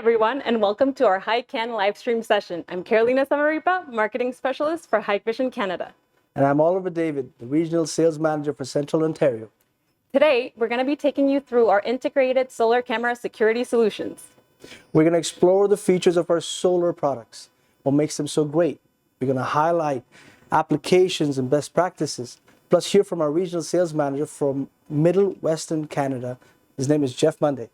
everyone, and welcome to our HikCan live stream session. I'm Carolina Zamarripa, Marketing Specialist for Hikvision Canada. And I'm Oliver David, the Regional Sales Manager for Central Ontario. Today, we're going to be taking you through our integrated solar camera security solutions. We're going to explore the features of our solar products, what makes them so great. We're going to highlight applications and best practices, plus hear from our Regional Sales Manager from Middle Western Canada. His name is Jeff Monday.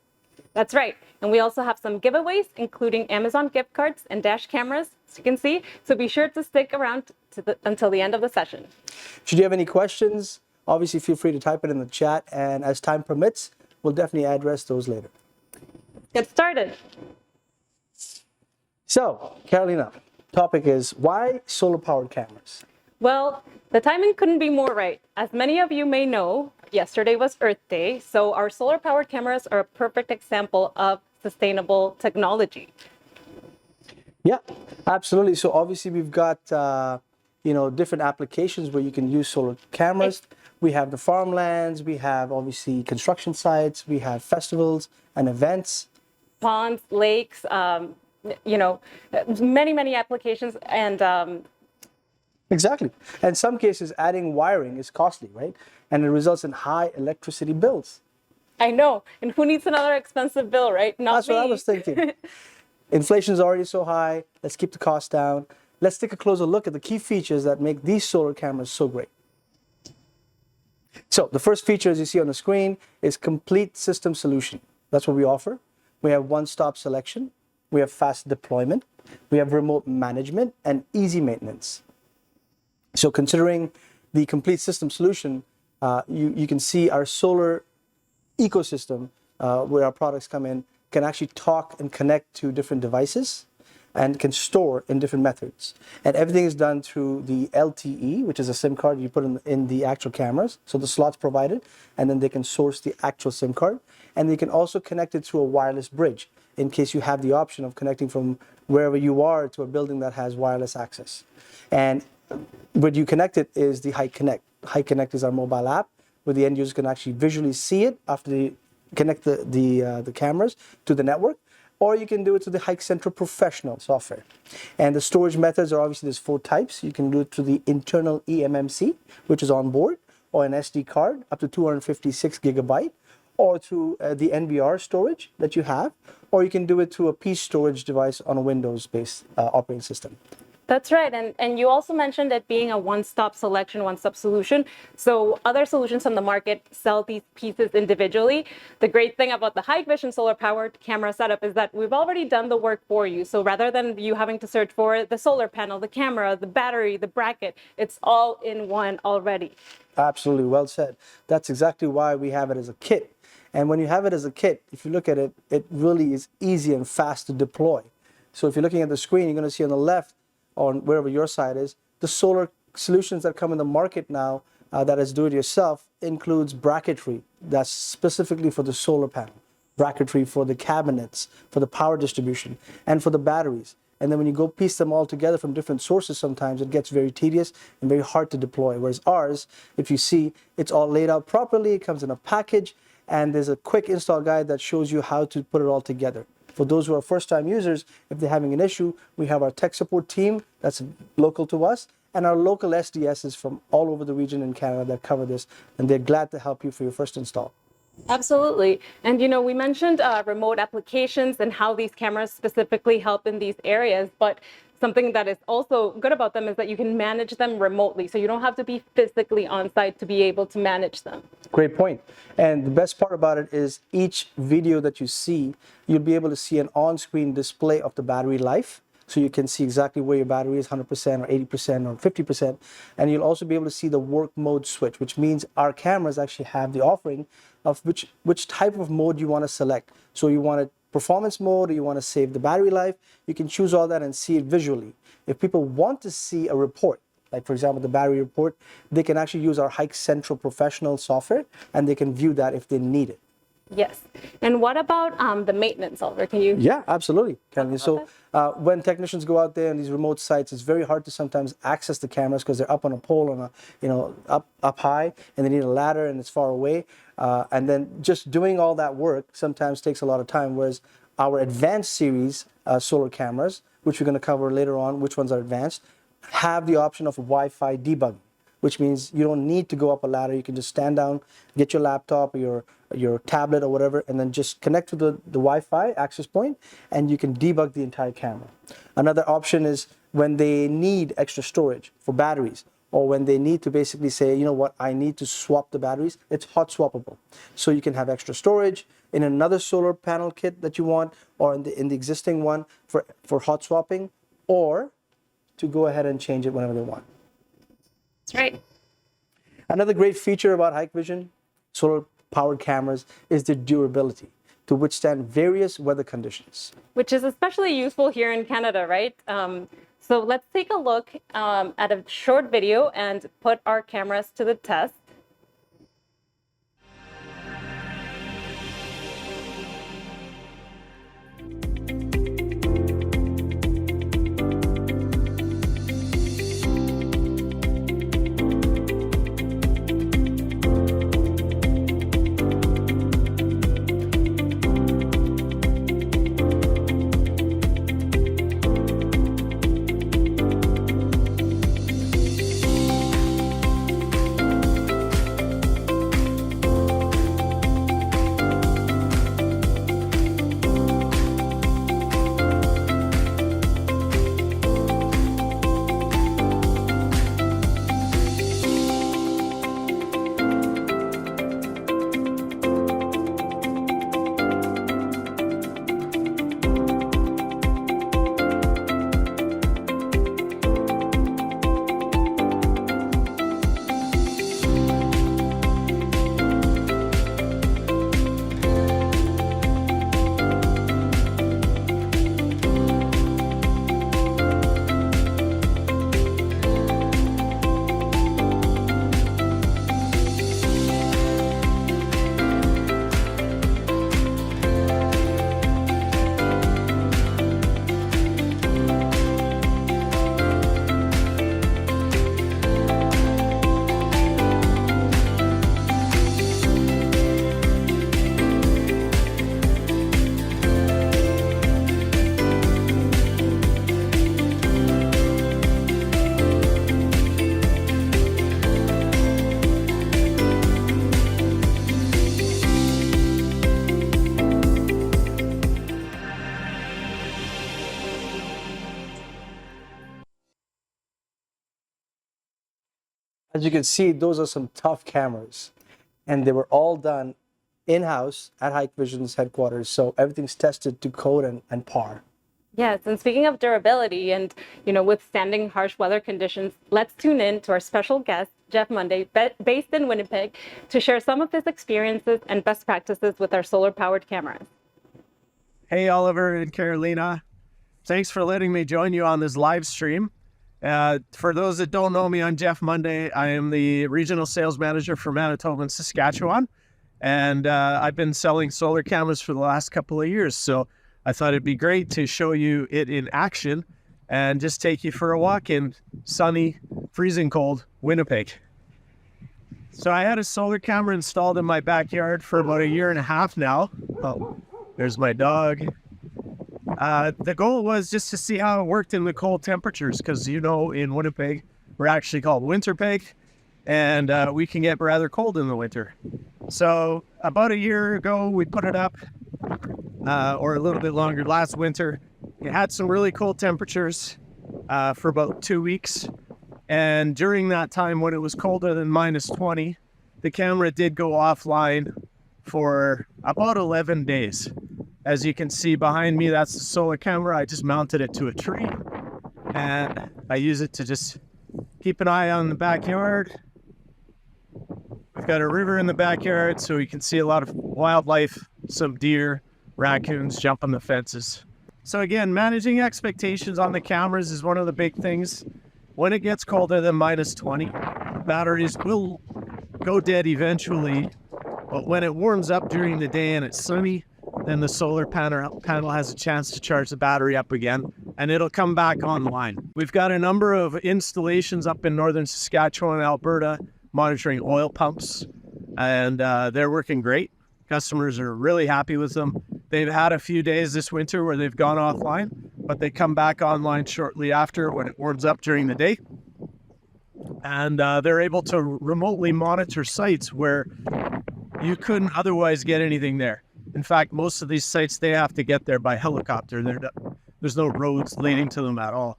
That's right. And we also have some giveaways, including Amazon gift cards and dash cameras, as you can see. So be sure to stick around until the end of the session. Should you have any questions, obviously feel free to type it in the chat. And as time permits, we'll definitely address those later. Get started. So, Carolina, topic is why solar-powered cameras? Well, the timing couldn't be more right. As many of you may know, yesterday was Earth Day, so our solar-powered cameras are a perfect example of sustainable technology. Yeah, absolutely. So obviously we've got, different applications where you can use solar cameras. We have the farmlands, we have obviously construction sites, we have festivals and events. Ponds, lakes, many applications, and Exactly. And in some cases, adding wiring is costly, right? And it results in high electricity bills. I know. And who needs another expensive bill, right? Not That's me. what I was thinking. Inflation is already so high. Let's keep the cost down. Let's take a closer look at the key features that make these solar cameras so great. So the first feature, as you see on the screen, is complete system solution. That's what we offer. We have one-stop selection. We have fast deployment. We have remote management and easy maintenance. So considering the complete system solution, you can see our solar ecosystem where our products come in can actually talk and connect to different devices and can store in different methods. And everything is done through the LTE, which is a SIM card you put in the actual cameras. So the slots provided, and then they can source the actual SIM card. And they can also connect it through a wireless bridge in case you have the option of connecting from wherever you are to a building that has wireless access. And what you connect it is the HikConnect. HikConnect is our mobile app where the end user can actually visually see it after they connect the cameras to the network, or you can do it to the HikCentral Professional software. And the storage methods are obviously there's 4 types. You can do it through the internal eMMC, which is on board, or an SD card up to 256 gigabyte, or through the NVR storage that you have, or you can do it through a piece storage device on a Windows-based operating system. That's right. And you also mentioned it being a one-stop selection, one-stop solution. So other solutions on the market sell these pieces individually. The great thing about the Hikvision solar-powered camera setup is that we've already done the work for you. So rather than you having to search for the solar panel, the camera, the battery, the bracket, it's all in one already. Absolutely. Well said. That's exactly why we have it as a kit. And when you have it as a kit, if you look at it, it really is easy and fast to deploy. So if you're looking at the screen, you're going to see on the left, on wherever your side is, the solar solutions that come in the market now that is do-it-yourself includes bracketry that's specifically for the solar panel, bracketry for the cabinets, for the power distribution, and for the batteries. And then when you go piece them all together from different sources, sometimes it gets very tedious and very hard to deploy. Whereas ours, if you see, it's all laid out properly, it comes in a package, and there's a quick install guide that shows you how to put it all together. For those who are first-time users, if they're having an issue, we have our tech support team that's local to us, and our local SDSs from all over the region in Canada that cover this, and they're glad to help you for your first install. Absolutely. And, we mentioned remote applications and how these cameras specifically help in these areas, but something that is also good about them is that you can manage them remotely. So you don't have to be physically on site to be able to manage them. Great point. And the best part about it is each video that you see, you'll be able to see an on-screen display of the battery life. So you can see exactly where your battery is, 100% or 80% or 50%. And you'll also be able to see the work mode switch, which means our cameras actually have the offering of which type of mode you want to select. So you want it performance mode, or you want to save the battery life, you can choose all that and see it visually. If people want to see a report, like for example the battery report, they can actually use our HikCentral Professional software and they can view that if they need it. Yes. And what about the maintenance, Oliver? Can you? Yeah, absolutely. So when technicians go out there on these remote sites, it's very hard to sometimes access the cameras because they're up on a pole on up high, and they need a ladder and it's far away. And then just doing all that work sometimes takes a lot of time. Whereas Our advanced series solar cameras, which we're going to cover later on, which ones are advanced, have the option of Wi-Fi debugging, which means you don't need to go up a ladder. You can just stand down, get your laptop or your tablet or whatever, and then just connect to the Wi-Fi access point, and you can debug the entire camera. Another option is when they need extra storage for batteries, or when they need to basically say, you know what, I need to swap the batteries, it's hot swappable. So you can have extra storage in another solar panel kit that you want, or in the existing one for hot swapping, or to go ahead and change it whenever they want. That's right. Another great feature about Hikvision solar powered cameras is their durability to withstand various weather conditions. Which is especially useful here in Canada, right? So let's take a look at a short video and put our cameras to the test. As you can see, those are some tough cameras, and they were all done in-house at Hikvision's headquarters, so everything's tested to code and par. Yes, and speaking of durability and withstanding harsh weather conditions, let's tune in to our special guest, Jeff Monday, based in Winnipeg, to share some of his experiences and best practices with our solar-powered cameras. Hey, Oliver and Carolina. Thanks for letting me join you on this live stream. For those that don't know me, I'm Jeff Monday. I am the regional sales manager for Manitoba and Saskatchewan, and I've been selling solar cameras for the last couple of years. So I thought it'd be great to show you it in action and just take you for a walk in sunny, freezing cold Winnipeg. So I had a solar camera installed in my backyard for about 1.5 years now. Oh, there's my dog. The goal was just to see how it worked in the cold temperatures, because in Winnipeg we're actually called Winterpeg, and we can get rather cold in the winter. So about 1 year ago we put it up, or a little bit longer, last winter. It had some really cold temperatures for about 2 weeks, and during that time when it was colder than -20, the camera did go offline for about 11 days. As you can see behind me, that's the solar camera. I just mounted it to a tree, and I use it to just keep an eye on the backyard. We've got a river in the backyard, so you can see a lot of wildlife, some deer, raccoons jumping the fences. So again, managing expectations on the cameras is one of the big things. When it gets colder than -20, batteries will go dead eventually, but when it warms up during the day and it's sunny, then the solar panel has a chance to charge the battery up again, and it'll come back online. We've got a number of installations up in northern Saskatchewan and Alberta monitoring oil pumps, and they're working great. Customers are really happy with them. They've had a few days this winter where they've gone offline, but they come back online shortly after when it warms up during the day. And they're able to remotely monitor sites where you couldn't otherwise get anything there. In fact, most of these sites, they have to get there by helicopter. There's no roads leading to them at all.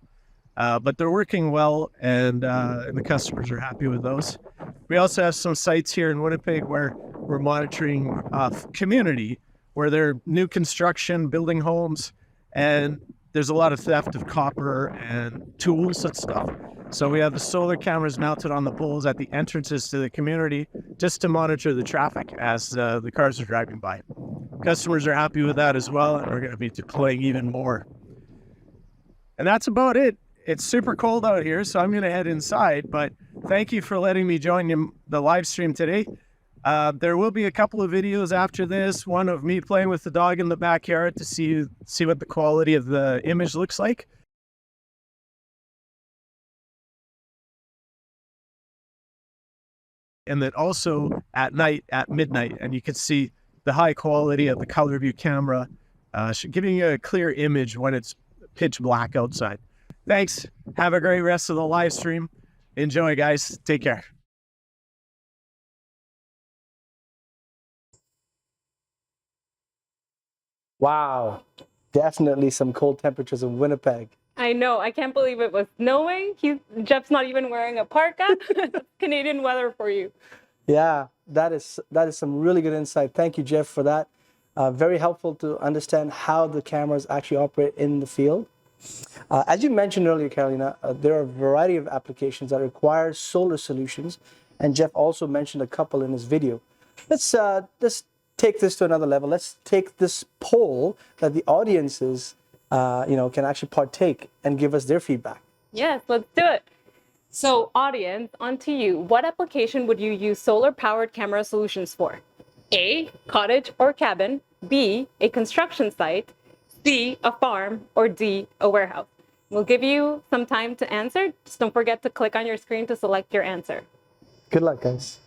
But they're working well, and the customers are happy with those. We also have some sites here in Winnipeg where we're monitoring community, where they're new construction, building homes, and there's a lot of theft of copper and tools and stuff. So we have the solar cameras mounted on the poles at the entrances to the community just to monitor the traffic as the cars are driving by. Customers are happy with that as well, and we're going to be deploying even more. And that's about it. It's super cold out here, so I'm going to head inside, but thank you for letting me join the live stream today. There will be a couple of videos after this, one of me playing with the dog in the backyard to see what the quality of the image looks like. And then also at night, at midnight, and you can see the high quality of the color view camera, giving you a clear image when it's pitch black outside. Thanks. Have a great rest of the live stream. Enjoy, guys. Take care. Wow, definitely some cold temperatures in Winnipeg. I know. I can't believe it was snowing. Jeff's not even wearing a parka. Canadian weather for you. Yeah, that is some really good insight. Thank you, Jeff, for that. Very helpful to understand how the cameras actually operate in the field. As you mentioned earlier, Carolina, there are a variety of applications that require solar solutions, and Jeff also mentioned a couple in his video. Let's take this to another level. Let's take this poll that the audiences can actually partake and give us their feedback. Yes, let's do it. So audience, on to you. What application would you use solar-powered camera solutions for? A, cottage or cabin. B, a construction site. C, a farm. Or D, a warehouse. We'll give you some time to answer. Just don't forget to click on your screen to select your answer. Good luck, guys.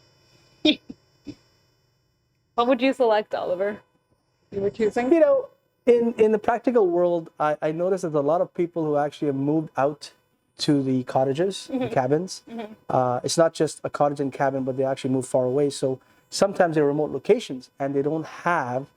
What would you select, Oliver? You were choosing? You know, in the practical world, I noticed there's a lot of people who actually have moved out to the cottages, the cabins. It's not just a cottage and cabin, but they actually move far away. So sometimes they're remote locations and they don't have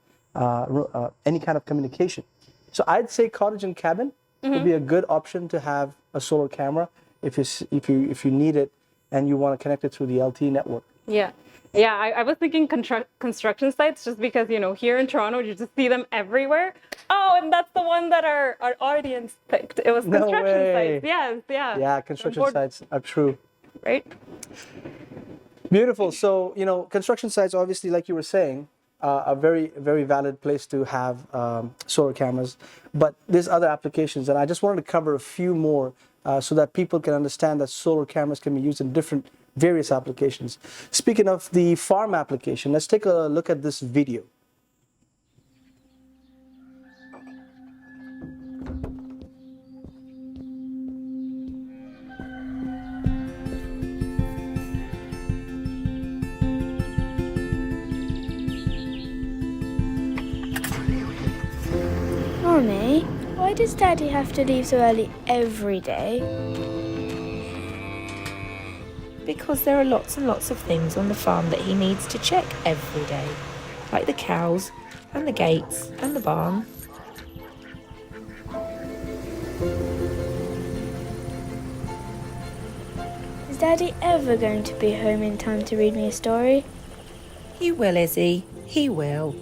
any kind of communication. So I'd say cottage and cabin would be a good option to have a solar camera if you need it and you want to connect it through the LTE network. Yeah. Yeah, I was thinking construction sites just because, here in Toronto, you just see them everywhere. Oh, and that's the one that our audience picked. It was construction sites. Yes, yeah. Yeah, construction sites are true. Right? Beautiful. So, construction sites, obviously, like you were saying, a very, very valid place to have solar cameras. But there's other applications, and I just wanted to cover a few more so that people can understand that solar cameras can be used in various applications. Speaking of the farm application, let's take a look at this video. Mommy, why does Daddy have to leave so early every day? Because there are lots and lots of things on the farm that he needs to check every day, like the cows and the gates and the barn. Is Daddy ever going to be home in time to read me a story? He will, Izzy. He will.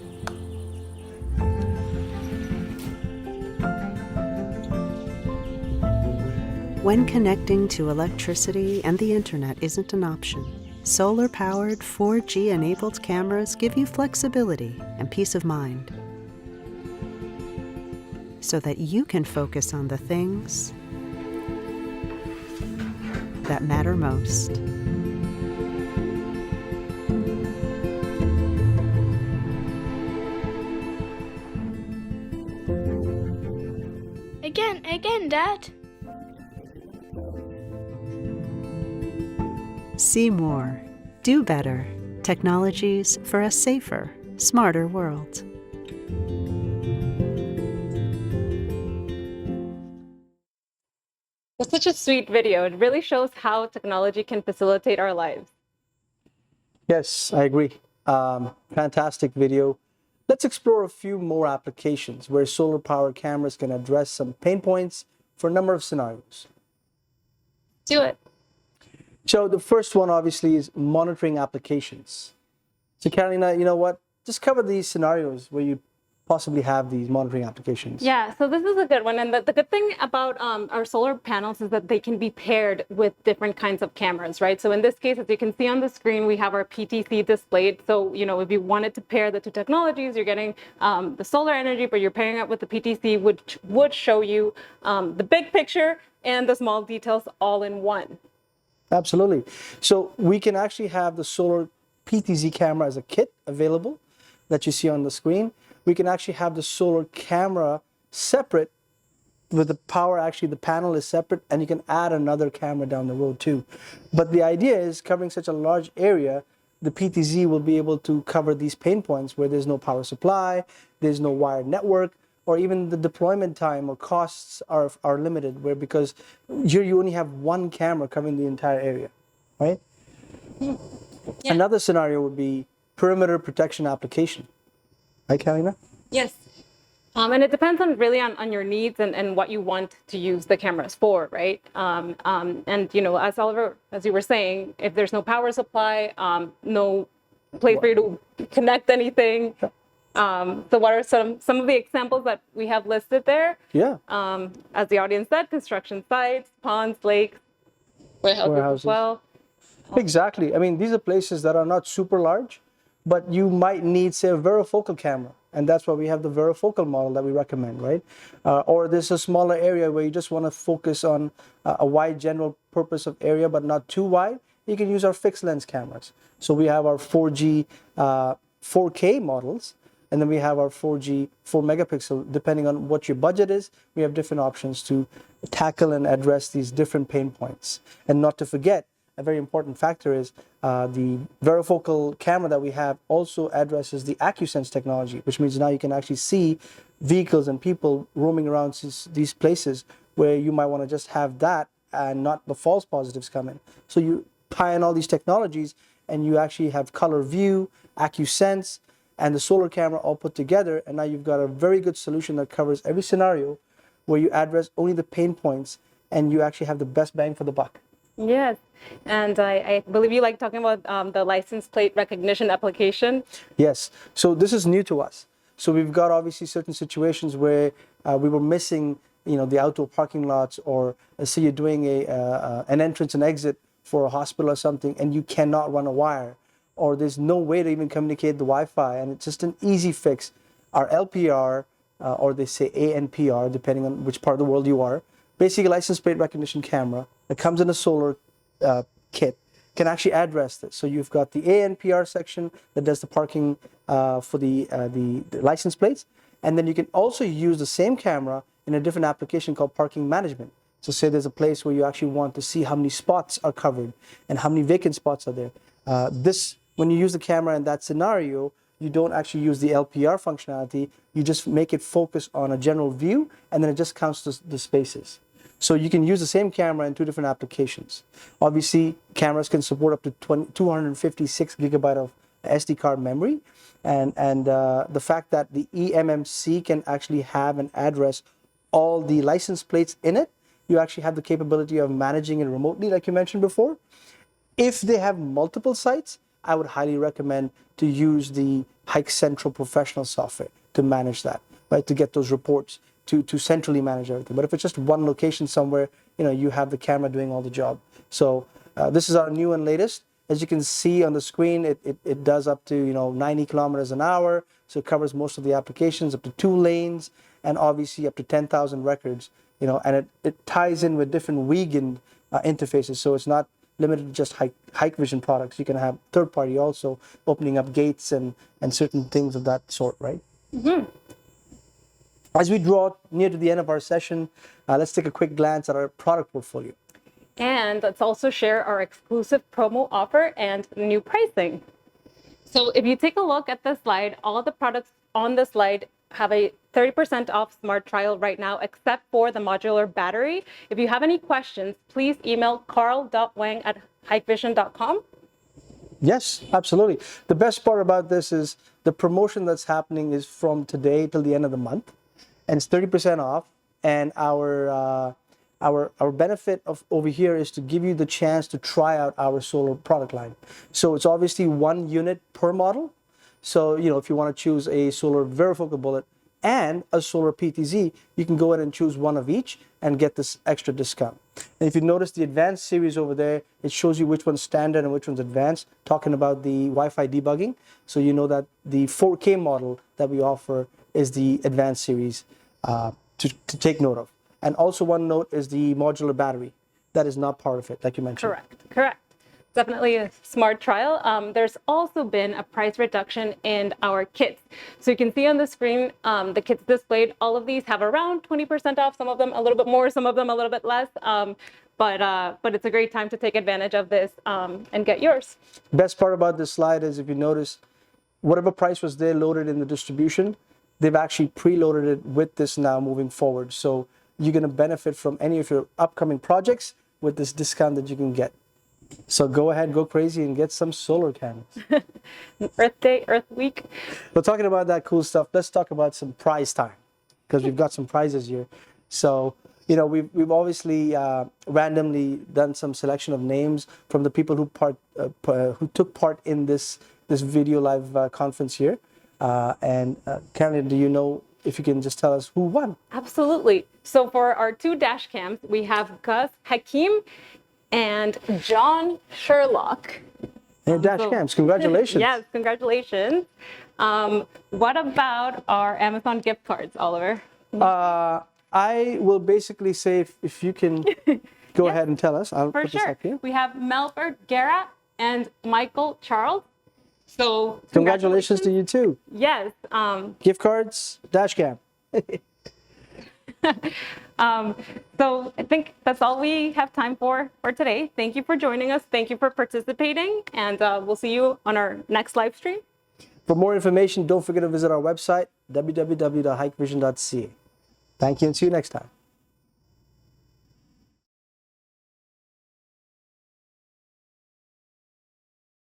When connecting to electricity and the internet isn't an option, solar-powered 4G-enabled cameras give you flexibility and peace of mind so that you can focus on the things that matter most. Again, Dad. See more, do better. Technologies for a safer, smarter world. It's such a sweet video. It really shows how technology can facilitate our lives. Yes, I agree. Fantastic video. Let's explore a few more applications where solar powered cameras can address some pain points for a number of scenarios. Do it. So the first one obviously is monitoring applications. So Carolina, you know what? Just cover these scenarios where you possibly have these monitoring applications. Yeah, so this is a good one. And the good thing about our solar panels is that they can be paired with different kinds of cameras, right? So in this case, as you can see on the screen, we have our PTC displayed. So, you know, if you wanted to pair the two technologies, you're getting the solar energy, but you're pairing it with the PTC, which would show you the big picture and the small details all in one. Absolutely. So we can actually have the solar PTZ camera as a kit available that you see on the screen. We can actually have the solar camera separate with the power. Actually, the panel is separate, and you can add another camera down the road too. But the idea is, covering such a large area, the PTZ will be able to cover these pain points where there's no power supply, there's no wired network, or even the deployment time or costs are limited, where because here you only have one camera covering the entire area, right? Yeah. Another scenario would be perimeter protection application. Right, Karina? Yes. And it depends on your needs and what you want to use the cameras for, right? And you know, as Oliver, as you were saying, if there's no power supply, no place for you to connect anything. So what are some of the examples that we have listed there? Yeah. As the audience said, construction sites, ponds, lakes, warehouses as well. Exactly. I mean, these are places that are not super large, but you might need, say, a varifocal camera. And that's why we have the varifocal model that we recommend, right? Or there's a smaller area where you just want to focus on a wide general purpose of area, but not too wide. You can use our fixed lens cameras. So we have our 4G 4K models, and then we have our 4G 4 megapixel. Depending on what your budget is, we have different options to tackle and address these different pain points. And not to forget, a very important factor is the varifocal camera that we have also addresses the AccuSense technology, which means now you can actually see vehicles and people roaming around these places where you might want to just have that and not the false positives come in. So you tie in all these technologies and you actually have color view, AccuSense, and the solar camera all put together, and now you've got a very good solution that covers every scenario where you address only the pain points and you actually have the best bang for the buck. Yes, and I believe you like talking about the license plate recognition application. Yes, so this is new to us. So we've got obviously certain situations where we were missing, the outdoor parking lots, or let's say you're doing an entrance and exit for a hospital or something, and you cannot run a wire, or there's no way to even communicate the Wi-Fi, and it's just an easy fix. Our LPR, or they say ANPR, depending on which part of the world you are, basically a license plate recognition camera that comes in a solar kit, can actually address this. So you've got the ANPR section that does the parking for the license plates, and then you can also use the same camera in a different application called parking management. So say there's a place where you actually want to see how many spots are covered and how many vacant spots are there. When you use the camera in that scenario, you don't actually use the LPR functionality. You just make it focus on a general view, and then it just counts the spaces. So you can use the same camera in two different applications. Obviously, cameras can support up to 256 gigabyte of SD card memory, and the fact that the eMMC can actually have and address all the license plates in it, you actually have the capability of managing it remotely, like you mentioned before. If they have multiple sites, I would highly recommend to use the HikCentral professional software to manage that, right? To get those reports, to centrally manage everything. But if it's just one location somewhere, you have the camera doing all the job. So this is our new and latest. As you can see on the screen, it does up to 90 kilometers an hour. So it covers most of the applications, up to 2 lanes, and obviously up to 10,000 records. And it ties in with different Hikvision interfaces. So it's not limited to just Hikvision products. You can have third party also opening up gates and certain things of that sort, right? Mm-hmm. As we draw near to the end of our session, let's take a quick glance at our product portfolio. And let's also share our exclusive promo offer and new pricing. So if you take a look at the slide, all the products on the slide have a 30% off smart trial right now, except for the modular battery. If you have any questions, please email carl.wang@hikvision.com. Yes, absolutely. The best part about this is the promotion that's happening is from today till the end of the month, and it's 30% off. And our benefit of over here is to give you the chance to try out our solar product line. So it's obviously 1 unit per model. So if you want to choose a solar varifocal bullet and a solar PTZ, you can go ahead and choose one of each and get this extra discount. And if you notice the advanced series over there, it shows you which one's standard and which one's advanced, talking about the Wi-Fi debugging. So you know that the 4K model that we offer is the advanced series to take note of. And also one note is the modular battery. That is not part of it, like you mentioned. Correct. Definitely a smart trial. There's also been a price reduction in our kits. So you can see on the screen, the kits displayed, all of these have around 20% off, some of them a little bit more, some of them a little bit less. But it's a great time to take advantage of this and get yours. Best part about this slide is if you notice, whatever price was there loaded in the distribution, they've actually preloaded it with this now moving forward. So you're going to benefit from any of your upcoming projects with this discount that you can get. So go ahead, go crazy, and get some solar candles. Earth Day, Earth Week. But talking about that cool stuff, let's talk about some prize time, because we've got some prizes here. So, we've obviously randomly done some selection of names from the people who took part in this video live conference here. Karen, do you know if you can just tell us who won? Absolutely. So for our 2 dash cams, we have Gus Hakim and John Sherlock. Hey, dash cams, congratulations. Yes, congratulations. What about our Amazon gift cards, Oliver? I will basically say if you can go ahead and tell us. I'll For put this sure. up here. We have Melford Guerra and Michael Charles. So Congratulations to you too. Yes. Gift cards, dash cam. So I think that's all we have time for today. Thank you for joining us. Thank you for participating. And we'll see you on our next live stream. For more information, don't forget to visit our website, www.hikvision.ca. Thank you and see you next time.